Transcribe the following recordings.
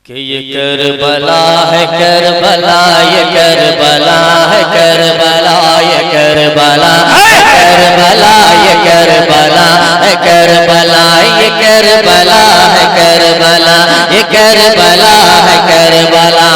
कि ये करबला है करबला, ये करबला है करबला, ये करबला है करबला, ये करबला है करबला, ये करबला है करबला, ये करबला है करबला।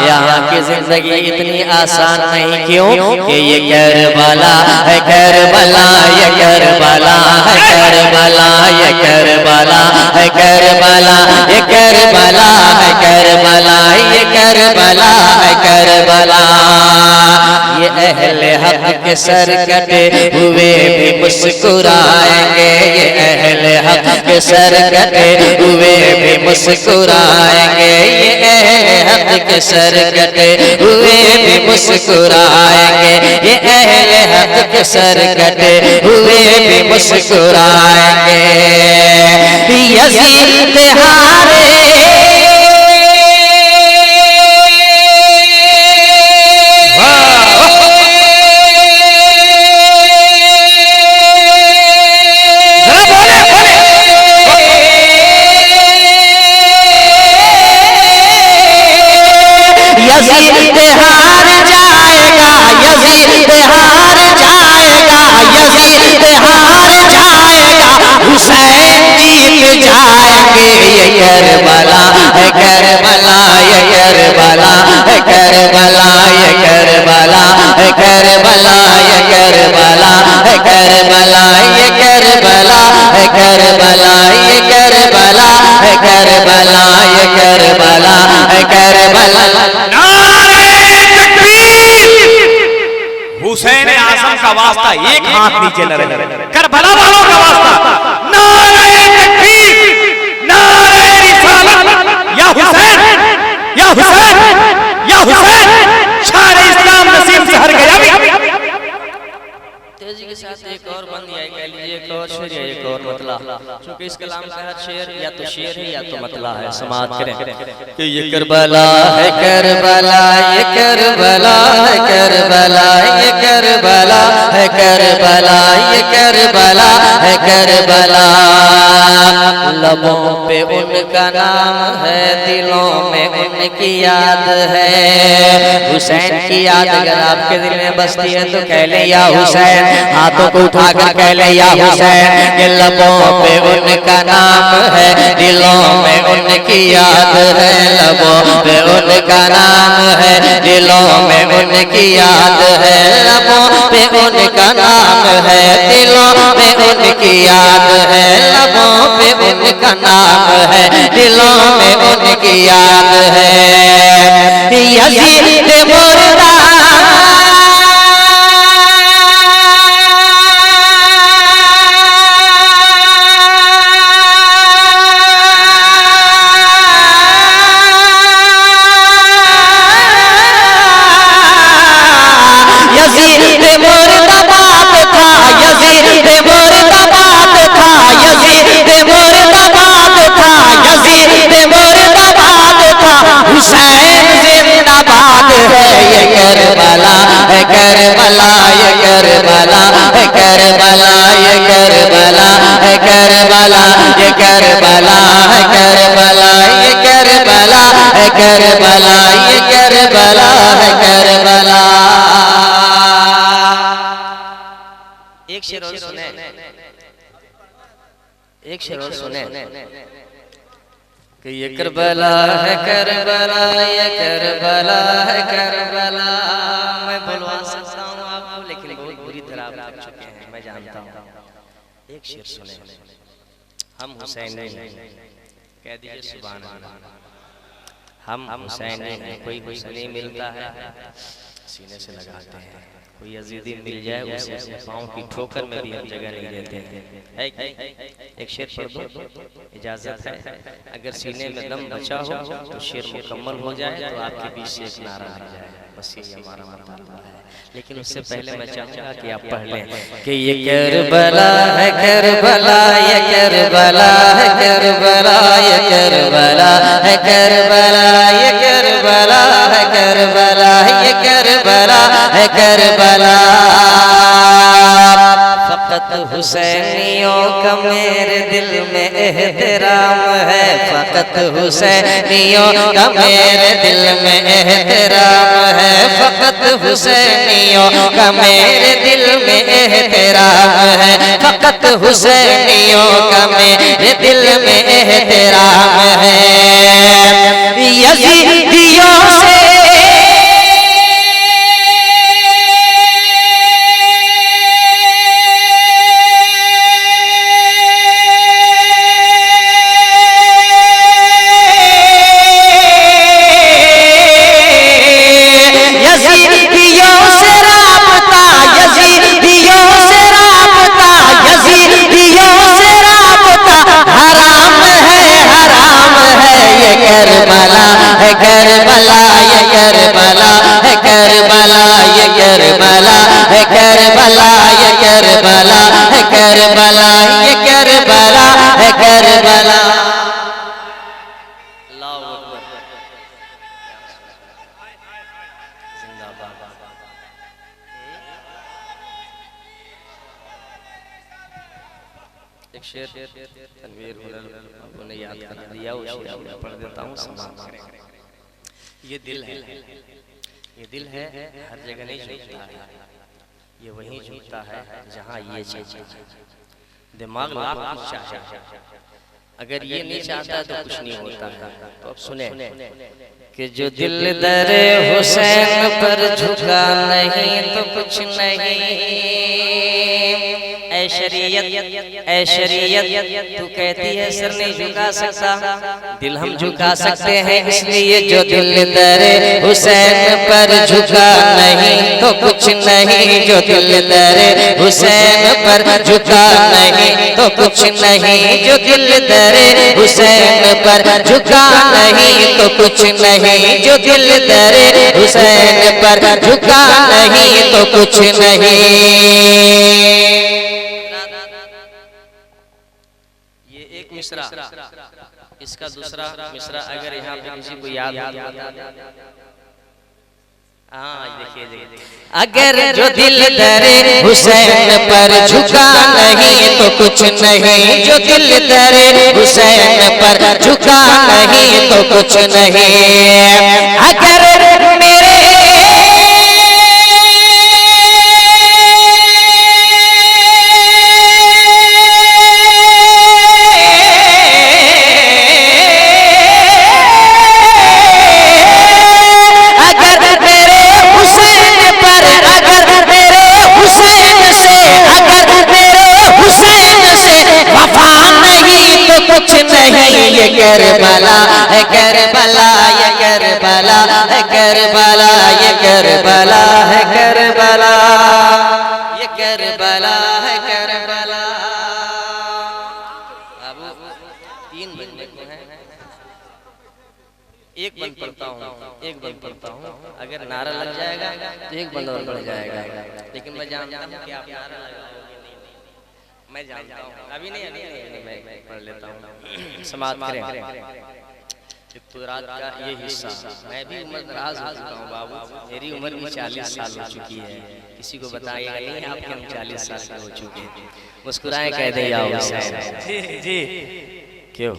यहाँ की जिंदगी इतनी आसान नहीं क्यों कि ये करबला है करबला, ये करबला है करबला, ये करबला है करबला, ये करबला है करबला, ये करबला है करबला। ये अहले हक के सर कटे हुए भी मुस्कुराएंगे, ये अहले हक के सर कटे हुए भी मुस्कुराएंगे, ये अहले हक के सर कटे हुए भी मुस्कुराएंगे, ये अहले हक के सर कटे हुए भी मुस्कुराएंगे। यज़ीद हारे यज़ीद हार जाएगा, यज़ीद हार जाएगा, यज़ीद हार जाएगा, हुसैन जीत जाएंगे। ये करबला है करबला, ये करबला है करबला, ये करबला है करबला, ये करबला है करबला, ये करबला है करबला, ये करबला है करबला, ये करबला है करबला। हुसैन आजम का वास्ता एक हाथ नीचे न रहे, करबला वालों का वास्ता नारे तकबीर, नारे रिसालत, या हुसैन, या हुसैन, या हुसैन, शान इस्लाम नसीब से हर गया। तेजी के साथ एक और बंद या कह लीजिए एक और शेर या एक और मतला, क्योंकि इस कलाम का हर शेर या तो शेर है या तो मतला है। समाअत करें कि ये करबला है करबला, ये करबला है करबला, ये करबला है करबला, ये करबला है करबला। लबों पे उनका नाम है, दिलों में उनकी याद है। हुसैन की याद अगर आपके दिल में बसती है तो कह ले या हुसैन, हाथों को उठाकर कह ले या हुसैन। के लबों पे उनका नाम है, दिलों में उनकी याद है, लबों पे उनका नाम है, दिलों में उनकी याद है, लबों पे उनका नाम है, दिलों में उनकी याद है, लबों पे उनका नाम है, दिलों में उनकी याद है। यज़ीद मुर्दा यज़ीद मुर्दाबाद था, यज़ीद मुर्दाबाद था, यज़ीद मुर्दाबाद था, यज़ीद मुर्दाबाद था, हुसैन जिंदाबाद है। ये करबला है करबला, ये करबला है करबला, ये करबला है करबला, ये करबला है करबला, ये करबला है करबला, ये करबला है करबला। एक शेर और सुने, एक शेर और सुने कि ये करबला है करबला, ये करबला है करबला। मैं बुलवा सकता हूँ आपको, लेकिन बहुत बुरी तरह आप थक चुके हैं, मैं जानता हूँ। एक शेर सुने, हम हुसैन नहीं, कह दीजिए सुभान अल्लाह। हम हुसैन नहीं, कोई हुसैनी मिलता है सीने से लगाते हैं, कोई यजीदी मिल जाए उसे पाँव की ठोकर में भी हम जगह नहीं देते हैं। एक शेर पढ़ दो, इजाजत है। अगर सीने में दम बचा हो तो शेर मुकम्मल हो जाए तो आपके बीच से एक नारा आ जाए, बस ये हमारा मतलब है। लेकिन उससे पहले मैं चाहूँगा कि आप पढ़ लें कि ये करबला है करबला, ये करबला है करबला, ये करबला है करबला, ये करबला है करबला, ये करबला है करबला। फकत हुसैनियों का मेरे दिल में एहतराम है, फकत हुसैनियों का मेरे दिल में एहतराम है, फकत हुसैनियों का मेरे दिल में एहतराम है, फकत हुसैनियों का मेरे दिल में एहतराम है। यज़ीदियों से करबला है, करबला ये करबला है, करबला ये करबला है, करबला ये करबला है, करबला ये करबला है, करबला। अल्लाहू अकबर, जिंदाबाद। एक शेर तनवीर आपको ने याद करा दिया, उस शेर को पढ़ देता हूँ, समाप्त करेंगे। ये दिल है, ये दिल है, हर जगह नहीं झुकता है, ये वहीं झुकता है जहाँ ये चाहिए। दिमाग लाख कुछ चाहे, अगर ये नहीं चाहता तो कुछ नहीं होता है। तो अब सुने कि जो दिल दरे हुसैन पर झुका नहीं तो कुछ नहीं। ऐ शरीयत तू कहती है सर नहीं झुका सकता, दिल हम झुका सकते हैं, इसलिए जो दिल दरे हुसैन पर झुका नहीं तो कुछ नहीं, जो दिल दरे हुसैन पर झुका नहीं तो कुछ नहीं, जो दिल दरे हुसैन पर झुका नहीं तो कुछ नहीं, जो दिल दरे हुसैन पर झुका नहीं तो कुछ नहीं। मिसरा, इसका दूसरा मिसरा अगर यहाँ पे किसी को याद हो, हाँ देखिए, अगर जो दिल दरे हुसैन पर झुका नहीं तो कुछ नहीं, जो दिल दरे हुसैन पर झुका नहीं तो कुछ नहीं, अगर मेरे ये करबला है, करबला ये करबला है, करबला ये करबला है, करबला ये करबला है, करबला। अब 3 बंदे को हैं, एक बंद पढ़ता हूँ, एक बंद पढ़ता हूँ, अगर नारा लग जाएगा तो एक बंद और बढ़ जाएगा, लेकिन मैं जानता हूँ कि आप नारा लगाओगे, मैं जानता हूँ, अभी नहीं मैं पढ़ लेता हूँ, समाप्त करें। रात का ये हिस्सा, मैं भी उम्र दराज हो चुका हूँ बाबू, मेरी उम्र भी 40 साल हो चुकी है, किसी को बताइएगा नहीं आपके हम 40 साल के हो चुके हैं, मुस्कुराए कह दे जी जी।